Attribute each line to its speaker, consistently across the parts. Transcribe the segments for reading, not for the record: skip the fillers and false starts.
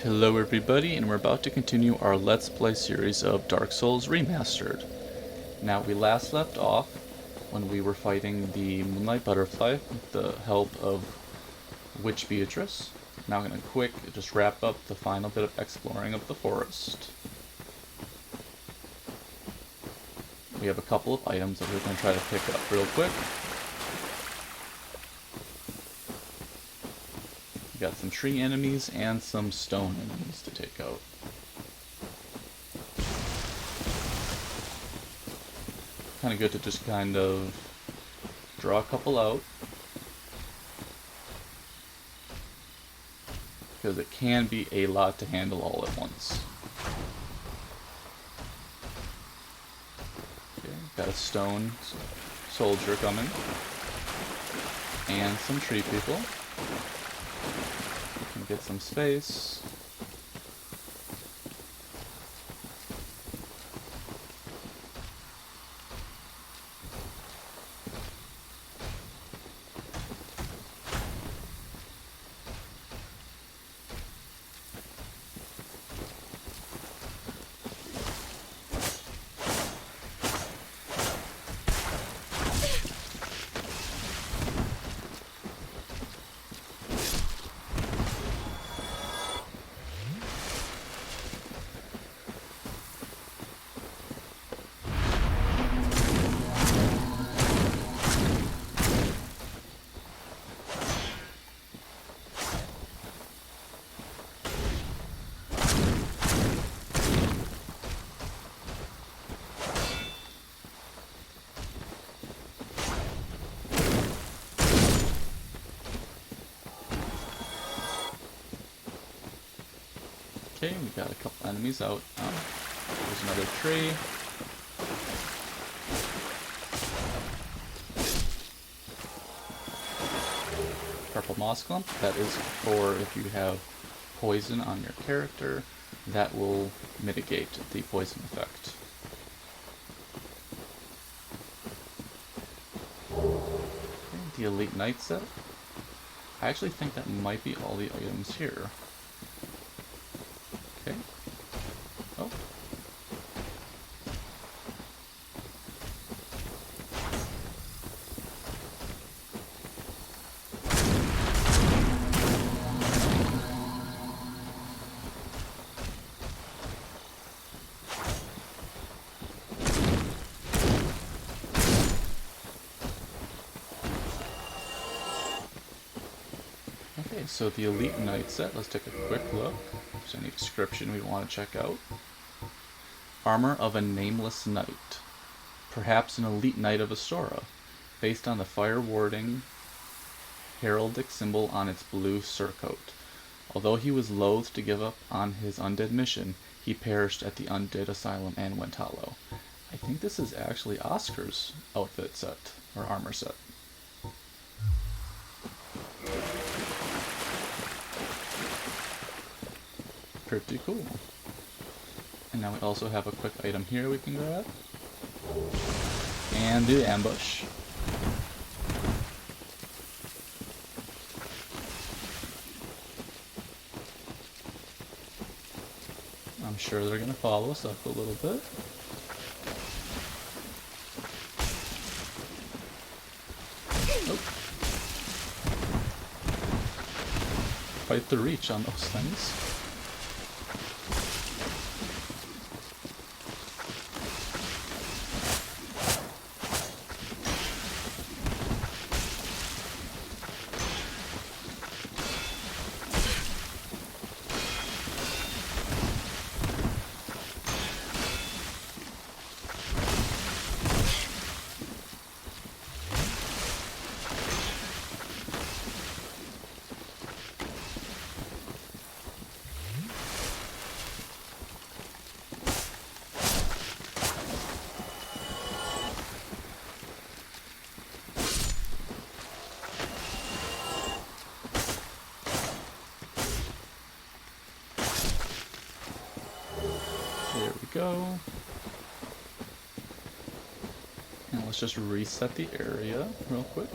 Speaker 1: Hello everybody, and we're about to continue our Let's Play series of Dark Souls Remastered. Now, we last left off when we were fighting the Moonlight Butterfly with the help of Witch Beatrice. Now I'm going to just wrap up the final bit of exploring of the forest. We have a couple of items that we're going to try to pick up real quick. We got some tree enemies and some stone enemies to take out. Kind of good to just kind of draw a couple out, because it can be a lot to handle all at once. Okay, got a stone soldier coming, and some tree people. We can get some space. Okay, we got a couple enemies out. There's another tree. Purple moss clump. That is for if you have poison on your character, that will mitigate the poison effect. Okay, the Elite Knight set. I actually think that might be all the items here. Okay. Oh. Okay, so the Elite Knight set, let's take a quick look. If there's any description we want to check out. Armor of a Nameless Knight. Perhaps an elite knight of Astora, based on the fire-warding heraldic symbol on its blue surcoat. Although he was loath to give up on his undead mission, he perished at the undead asylum and went hollow. I think this is actually Oscar's outfit set, or armor set. Pretty cool. And now we also have a quick item here we can grab. And the ambush. I'm sure they're going to follow us up a little bit. Oh. Quite the reach on those things. There we go. And let's just reset the area real quick.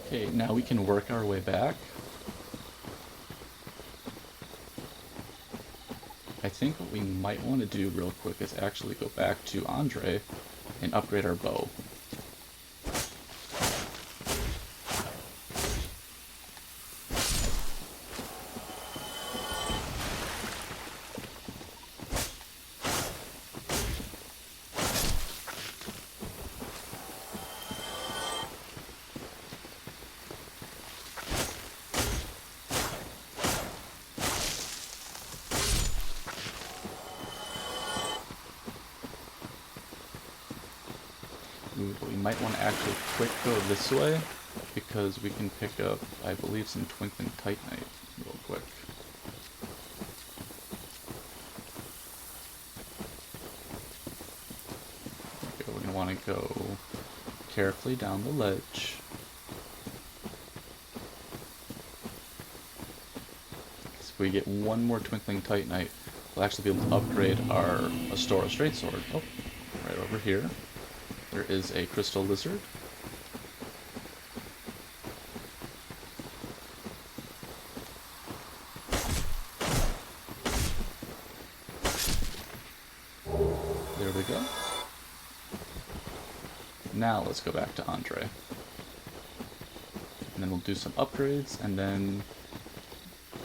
Speaker 1: Okay, now we can work our way back. I think what we might want to do real quick is actually go back to Andre and upgrade our bow. But we might want to actually quick go this way, because we can pick up, I believe, some Twinkling Titanite real quick. Okay, we're going to want to go carefully down the ledge. So if we get one more Twinkling Titanite, we'll actually be able to upgrade our Astora Straight Sword. Oh, right over here. There is a crystal lizard. There we go. Now let's go back to Andre. And then we'll do some upgrades and then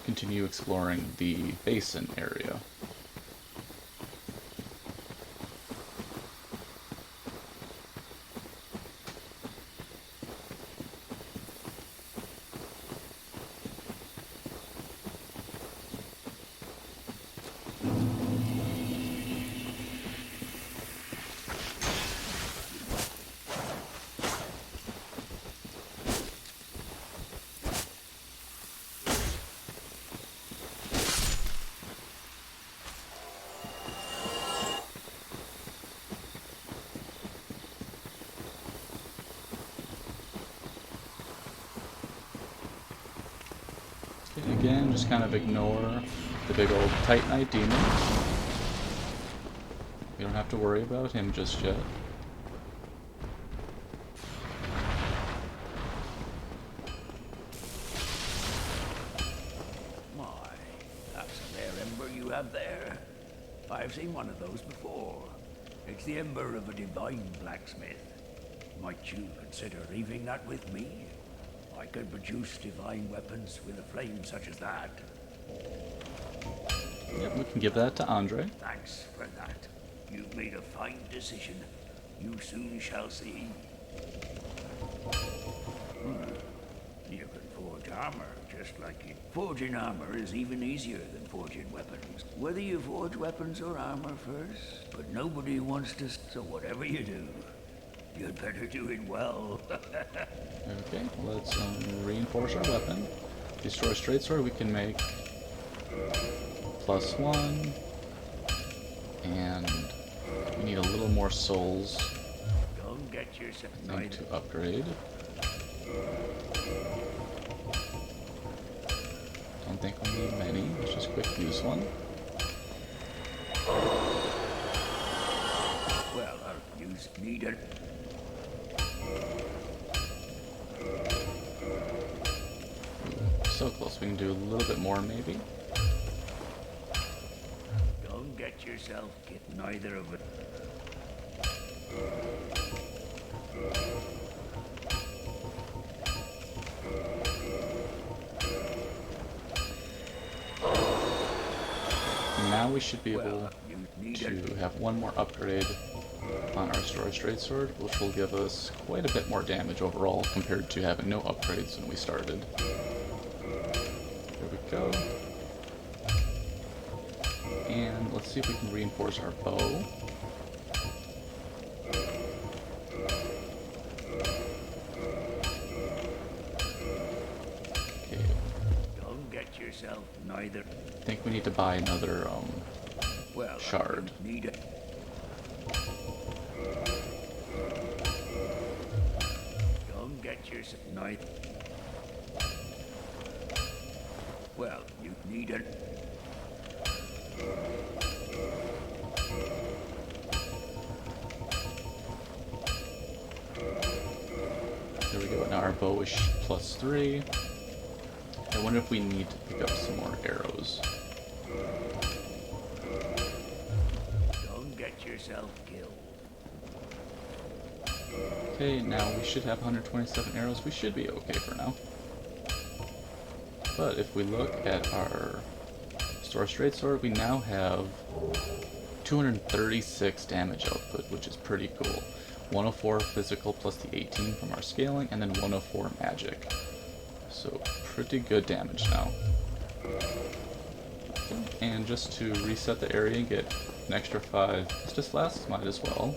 Speaker 1: continue exploring the basin area. Again, just kind of ignore the big old Titanite demon. We don't have to worry about him just yet.
Speaker 2: My, that's a rare ember you have there. I've seen one of those before. It's the ember of a divine blacksmith. Might you consider leaving that with me? I could produce divine weapons with a flame such as that.
Speaker 1: Yep, we can give that to Andre.
Speaker 2: Thanks for that. You've made a fine decision. You soon shall see. You can forge armor, just like you. Forging armor is even easier than forging weapons. Whether you forge weapons or armor first, but nobody wants to, so whatever you do, you'd better do it well.
Speaker 1: Okay, let's reinforce our weapon. Destroy Straight Sword, we can make +1, and we need a little more souls,
Speaker 2: Don't get yourself
Speaker 1: I think, to upgrade. Don't think we need many, let's just quick use one.
Speaker 2: Well, I'll use needed.
Speaker 1: So close, we can do a little bit more maybe.
Speaker 2: Don't get yourself get neither of it.
Speaker 1: Now we should be able to have one more upgrade on our Astora Straight Sword, which will give us quite a bit more damage overall compared to having no upgrades when we started. There we go. And let's see if we can reinforce our bow. Okay.
Speaker 2: Don't get yourself neither.
Speaker 1: I think we need to buy another shard.
Speaker 2: Need it. Don't get yourself neither. Well, you need it.
Speaker 1: There we go. Now our bow is +3. I wonder if we need to pick up some more arrows.
Speaker 2: Don't get yourself killed.
Speaker 1: Okay, now we should have 127 arrows. We should be okay for now. But if we look at our straight sword, we now have 236 damage output, which is pretty cool. 104 physical plus the 18 from our scaling, and then 104 magic. So pretty good damage now. And just to reset the area and get an extra 5 Estus Flasks, might as well.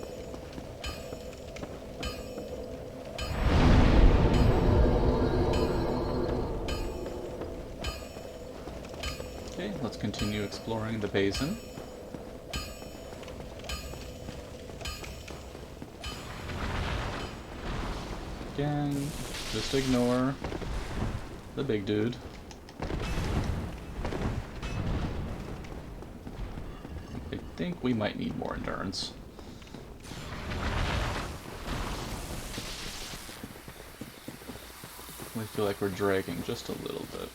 Speaker 1: Okay, let's continue exploring the basin. Again, just ignore the big dude. I think we might need more endurance. I feel like we're dragging just a little bit.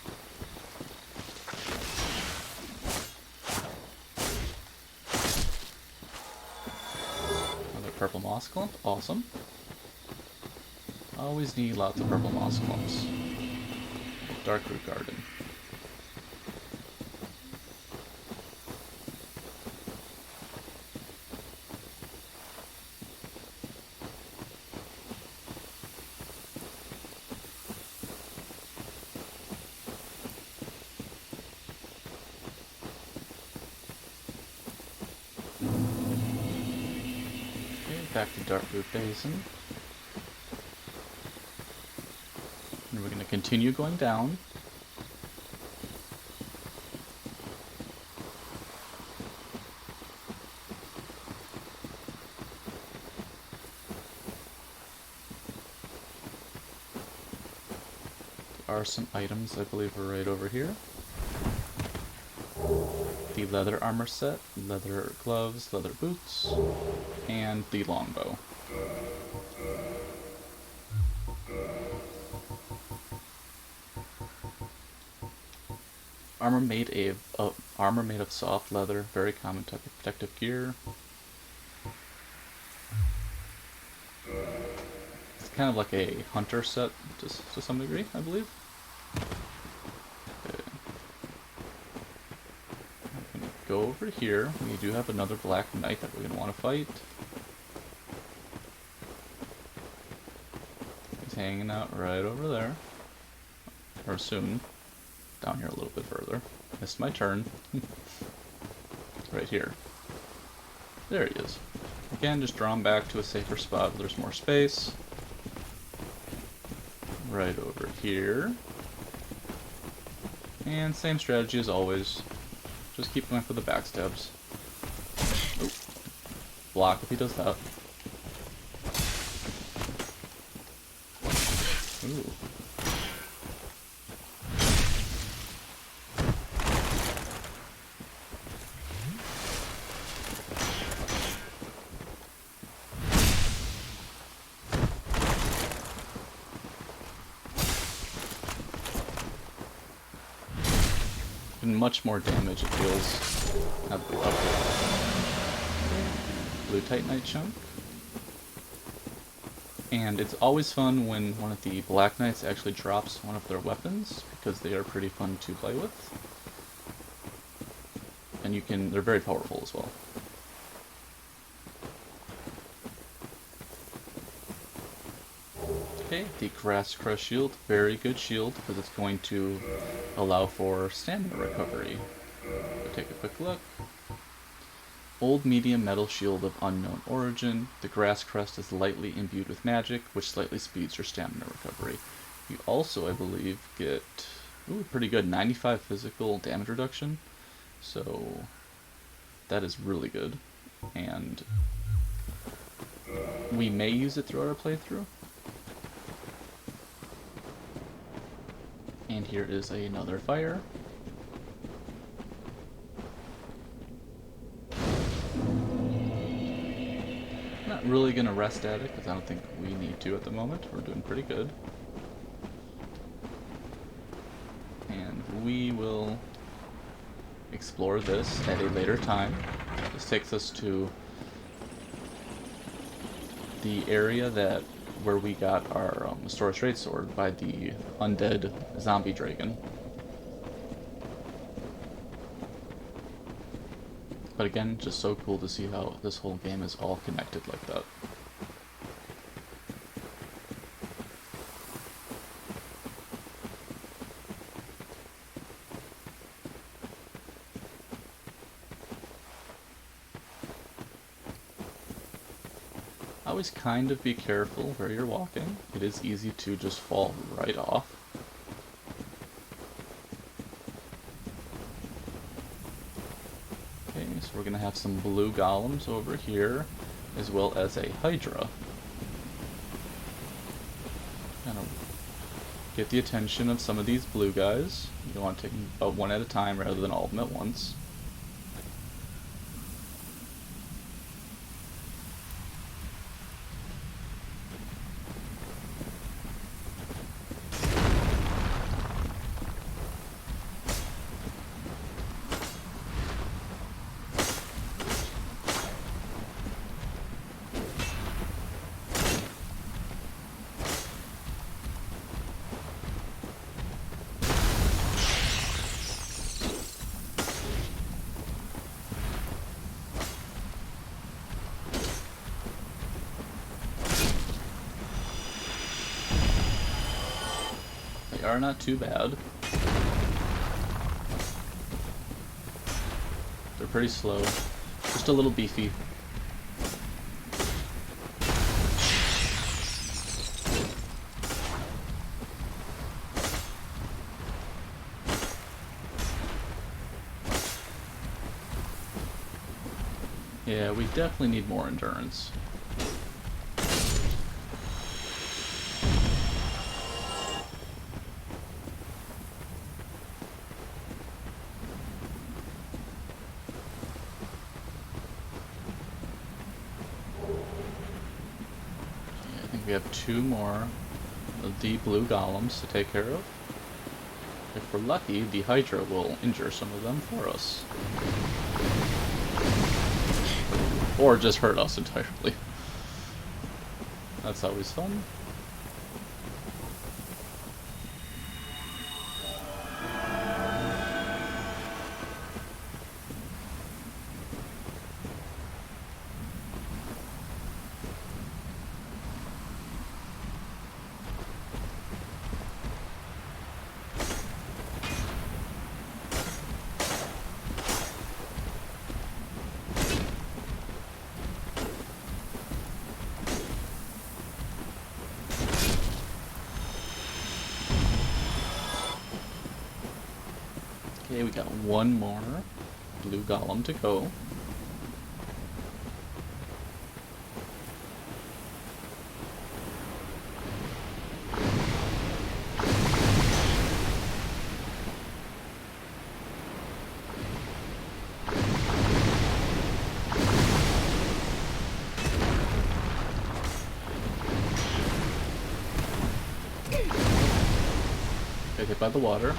Speaker 1: Another purple moss clump, awesome. Always need lots of purple moss clumps. Dark root garden. Okay, back to Dark Root Basin. And we're going to continue going down. There are some items, I believe, are right over here. The leather armor set, leather gloves, leather boots, and the longbow. Armor made of soft leather, very common type of protective gear. It's kind of like a hunter set to some degree, I believe. Okay. I'm gonna go over here. We do have another Black Knight that we're gonna want to fight. He's hanging out right over there, or soon. Down here a little bit further. Missed my turn. Right here. There he is. Again, just draw him back to a safer spot where there's more space. Right over here. And same strategy as always. Just keep going for the backstabs. Oh. Block if he does that. Ooh. And much more damage, it feels. Now that we're up here. Blue Titanite chunk. And it's always fun when one of the Black Knights actually drops one of their weapons, because they are pretty fun to play with. And they're very powerful as well. Okay, the Grass Crush Shield, very good shield, because it's going to allow for stamina recovery. We'll take a quick look. Old medium metal shield of unknown origin. The grass crest is lightly imbued with magic, which slightly speeds your stamina recovery. You also, I believe, get pretty good 95 physical damage reduction. So that is really good. And we may use it throughout our playthrough. And here is another fire. Not really gonna rest at it because I don't think we need to at the moment. We're doing pretty good. And we will explore this at a later time. This takes us to the area where we got our Astora Straight Sword by the undead zombie dragon. But again, just so cool to see how this whole game is all connected like that. Always kind of be careful where you're walking. It is easy to just fall right off. Okay, so we're gonna have some blue golems over here, as well as a hydra. Kind of get the attention of some of these blue guys. You want to take them about one at a time rather than all of them at once. They are not too bad. They're pretty slow. Just a little beefy. Yeah, we definitely need more endurance. We have two more of the blue golems to take care of. If we're lucky, the Hydra will injure some of them for us. Or just hurt us entirely. That's always fun. Okay, we got one more blue golem to go. Get hit by the water.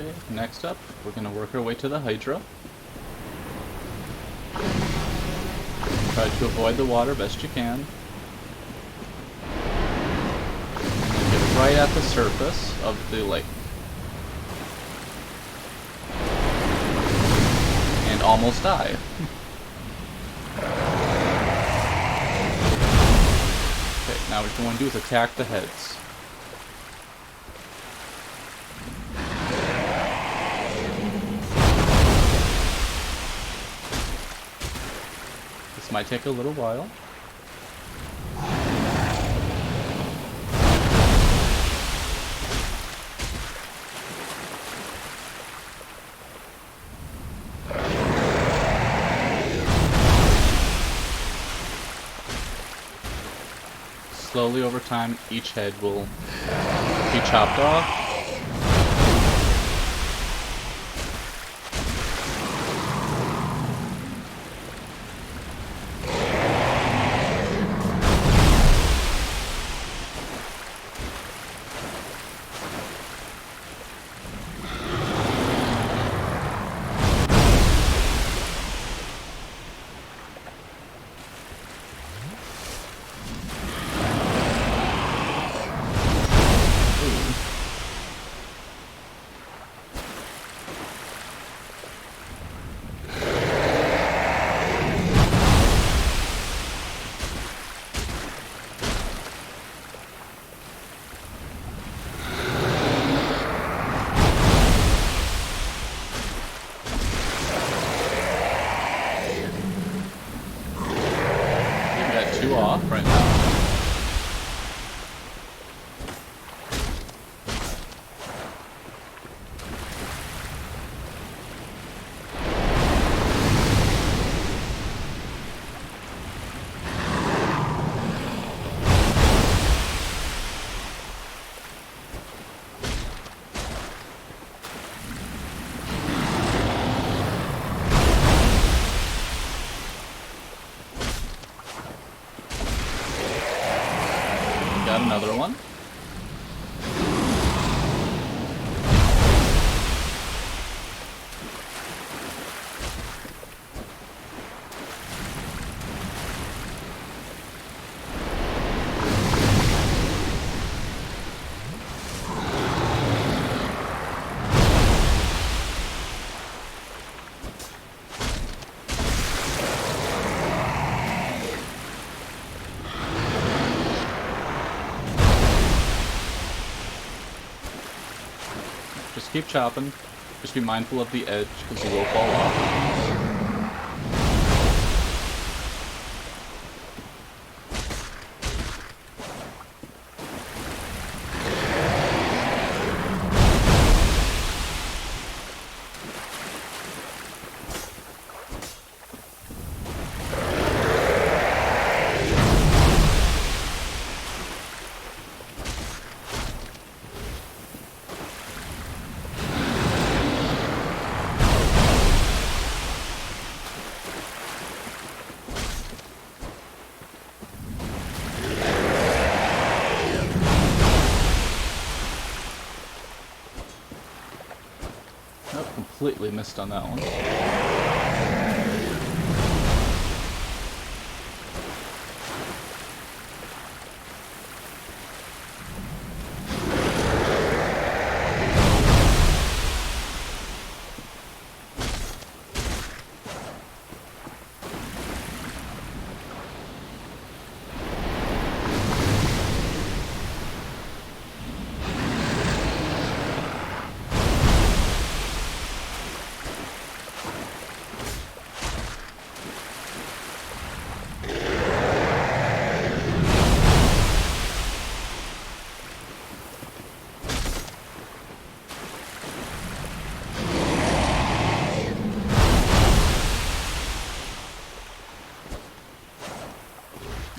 Speaker 1: Okay, next up, we're going to work our way to the Hydra. Try to avoid the water best you can. And get right at the surface of the lake. And almost die. Okay, now what you want to do is attack the heads. This might take a little while. slowly over time, each head will be chopped off. Off right now. Got another one. Just keep chopping. Just be mindful of the edge, because you will fall off. Completely missed on that one.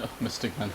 Speaker 1: Oh, missed again.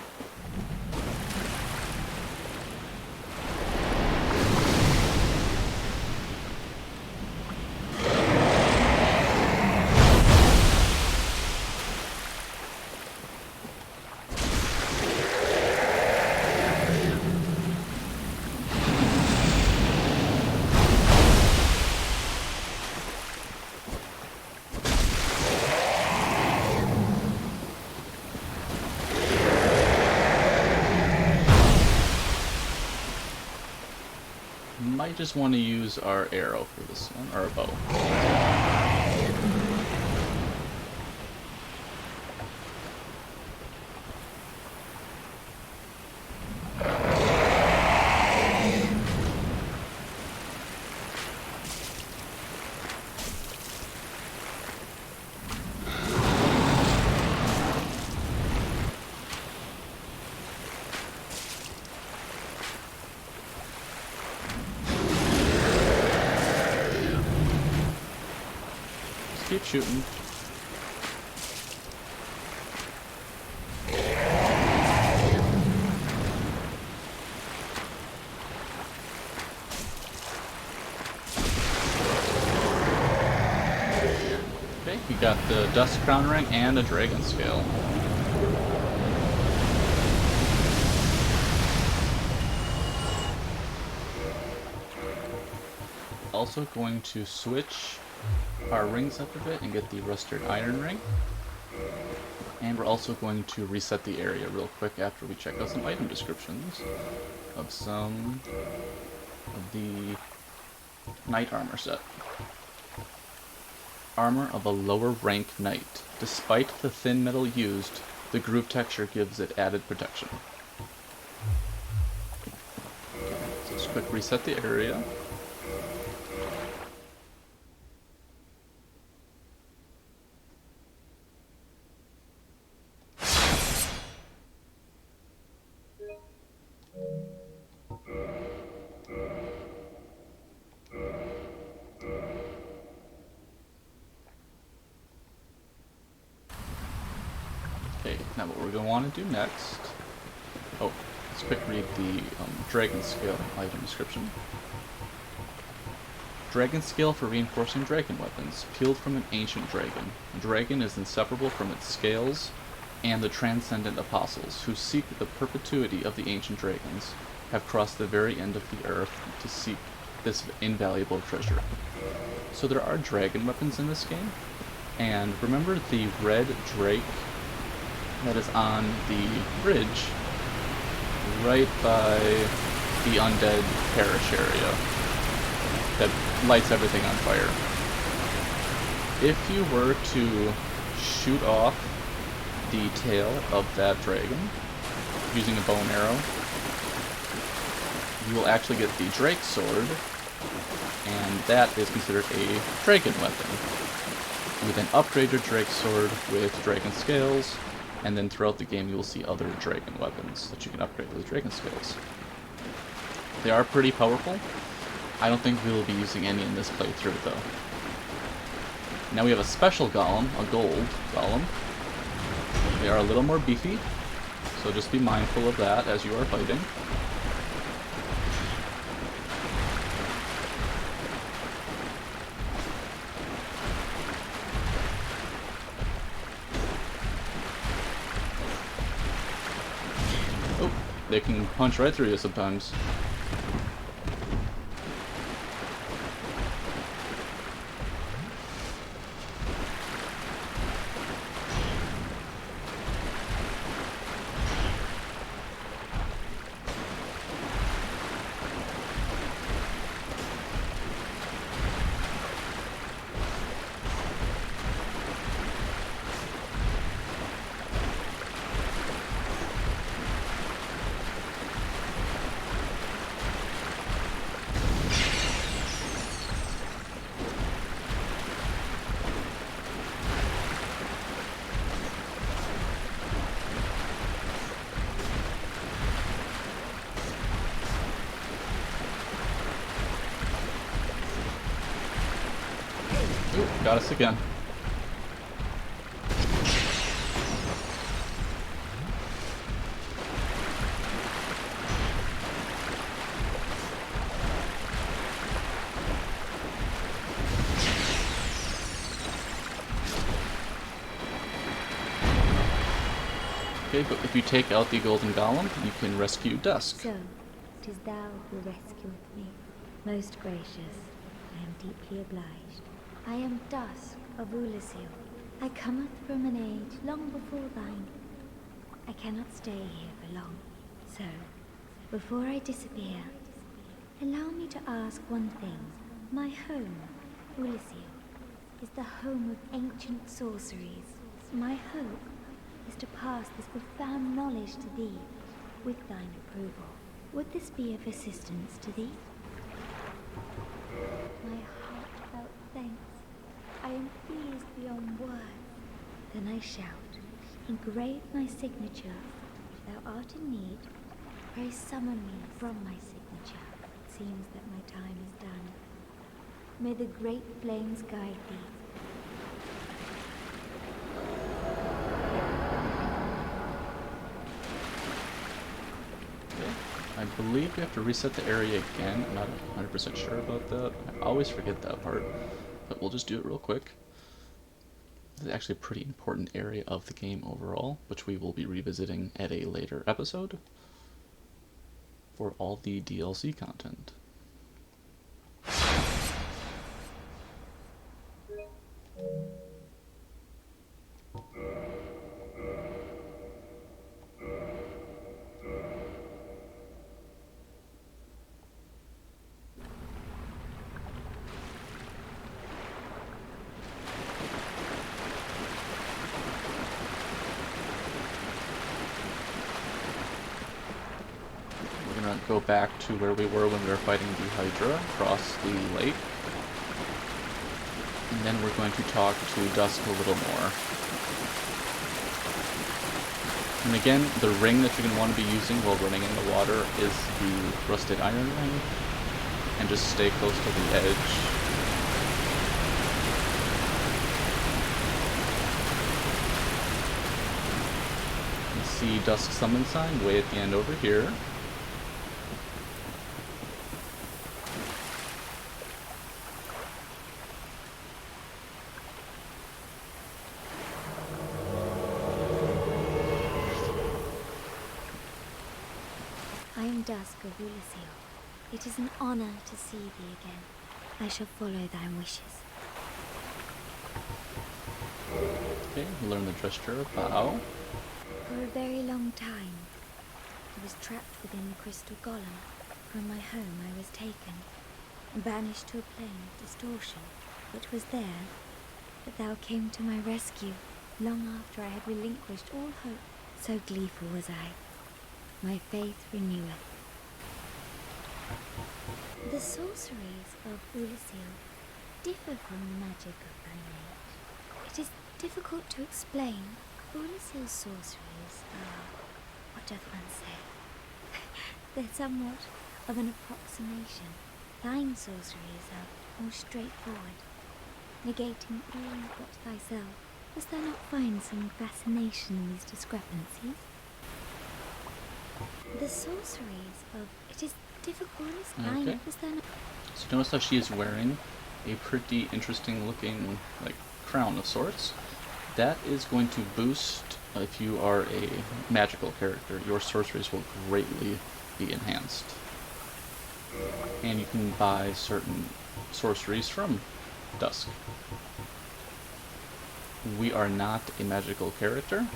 Speaker 1: Might just want to use our arrow for this one, or a bow. Keep shooting. You got the Dusk Crown Ring and a Dragon Scale. Also going to switch our rings up a bit and get the Rusted Iron Ring. And we're also going to reset the area real quick after we check out some item descriptions of some of the Knight Armor set. Armor of a lower rank Knight. Despite the thin metal used, the groove texture gives it added protection. Okay, so just quick reset the area. Okay, now what we're going to want to do next... Oh, let's quick read the Dragon Scale item description. Dragon Scale for reinforcing dragon weapons, peeled from an ancient dragon. The dragon is inseparable from its scales and the transcendent apostles, who seek the perpetuity of the ancient dragons, have crossed the very end of the earth to seek this invaluable treasure. So there are dragon weapons in this game, and remember the red drake that is on the bridge right by the undead parish area that lights everything on fire. If you were to shoot off the tail of that dragon using a bow and arrow, you will actually get the Drake Sword, and that is considered a dragon weapon. You then upgrade your Drake Sword with dragon scales, and then throughout the game you will see other dragon weapons that you can upgrade with dragon scales. They are pretty powerful. I don't think we will be using any in this playthrough though. Now we have a special golem, a gold golem. They are a little more beefy, so just be mindful of that as you are fighting. They can punch right through you sometimes. Ooh, got us again. Okay, but if you take out the golden golem, you can rescue Dusk.
Speaker 3: So, 'tis thou who rescueth me. Most gracious, I am deeply obliged. I am Dusk of Oolacile. I cometh from an age long before thine. I cannot stay here for long. So, before I disappear, allow me to ask one thing. My home, Oolacile, is the home of ancient sorceries. My hope is to pass this profound knowledge to thee, with thine approval. Would this be of assistance to thee? My heartfelt thanks. I am pleased beyond words. Then I shout, engrave my signature. If thou art in need, pray summon me from my signature. It seems that my time is done. May the great flames guide thee.
Speaker 1: I believe we have to reset the area again. I'm not 100% sure about that. I always forget that part, but we'll just do it real quick. This is actually a pretty important area of the game overall, which we will be revisiting at a later episode for all the DLC content. Go back to where we were when we were fighting the Hydra across the lake. And then we're going to talk to Dusk a little more. And again, the ring that you're going to want to be using while running in the water is the rusted iron ring. And just stay close to the edge. You see Dusk summon sign way at the end over here.
Speaker 3: Dusk of Oolacile, it is an honor to see thee again. I shall follow thy wishes.
Speaker 1: Okay, learn the gesture, bow.
Speaker 3: For a very long time, I was trapped within the crystal golem. From my home I was taken, and banished to a plane of distortion. It was there that thou came to my rescue, long after I had relinquished all hope. So gleeful was I. My faith reneweth. The sorceries of Oolacile differ from the magic of thy mage. It is difficult to explain. Oolacile's sorceries are, what doth one say? They're somewhat of an approximation. Thine sorceries are more straightforward, negating all but thyself. Dost thou not find some fascination in these discrepancies? The sorceries of... it is difficult to explain.
Speaker 1: Okay.
Speaker 3: Dost thou not...
Speaker 1: So notice how she is wearing a pretty interesting looking like crown of sorts. That is going to boost, if you are a magical character, your sorceries will greatly be enhanced. And you can buy certain sorceries from Dusk. We are not a magical character,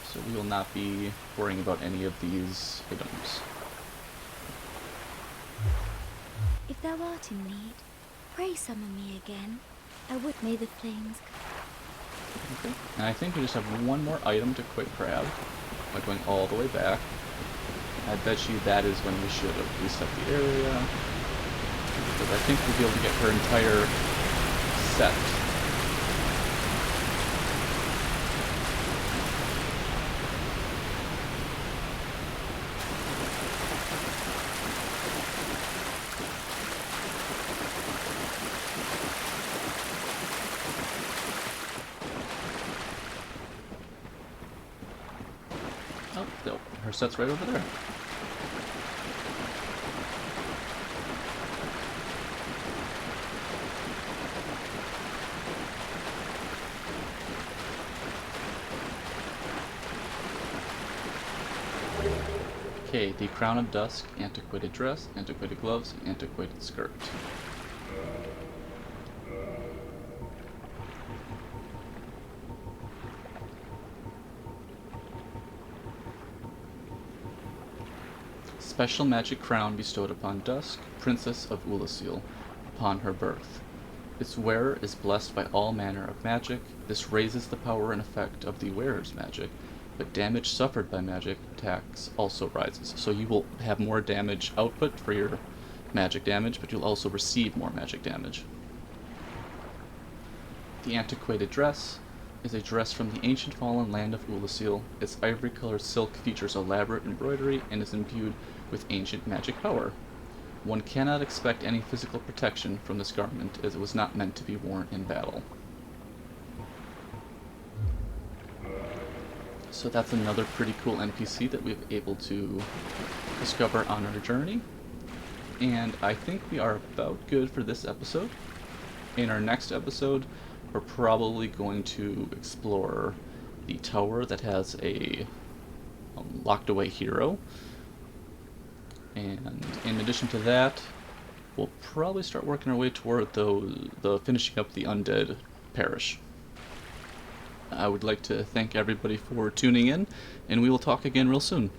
Speaker 1: so we will not be worrying about any of these items.
Speaker 3: If thou art in need, pray summon me again. I would may the flames...
Speaker 1: Okay. And I think we just have one more item to quick grab by going all the way back. I bet you that is when we should have reset the area, because I think we'll be able to get her entire set. Oh, no, her set's right over there. Okay, the Crown of Dusk, antiquated dress, antiquated gloves, and antiquated skirt. Special magic crown bestowed upon Dusk, Princess of Oolacile, upon her birth. Its wearer is blessed by all manner of magic. This raises the power and effect of the wearer's magic, but damage suffered by magic attacks also rises. So you will have more damage output for your magic damage, but you'll also receive more magic damage. The antiquated dress is a dress from the ancient fallen land of Oolacile. Its ivory-colored silk features elaborate embroidery and is imbued with ancient magic power. One cannot expect any physical protection from this garment, as it was not meant to be worn in battle. So that's another pretty cool NPC that we've been able to discover on our journey. And I think we are about good for this episode. In our next episode, we're probably going to explore the tower that has a locked away hero. And in addition to that, we'll probably start working our way toward the finishing up the undead parish. I would like to thank everybody for tuning in, and we will talk again real soon.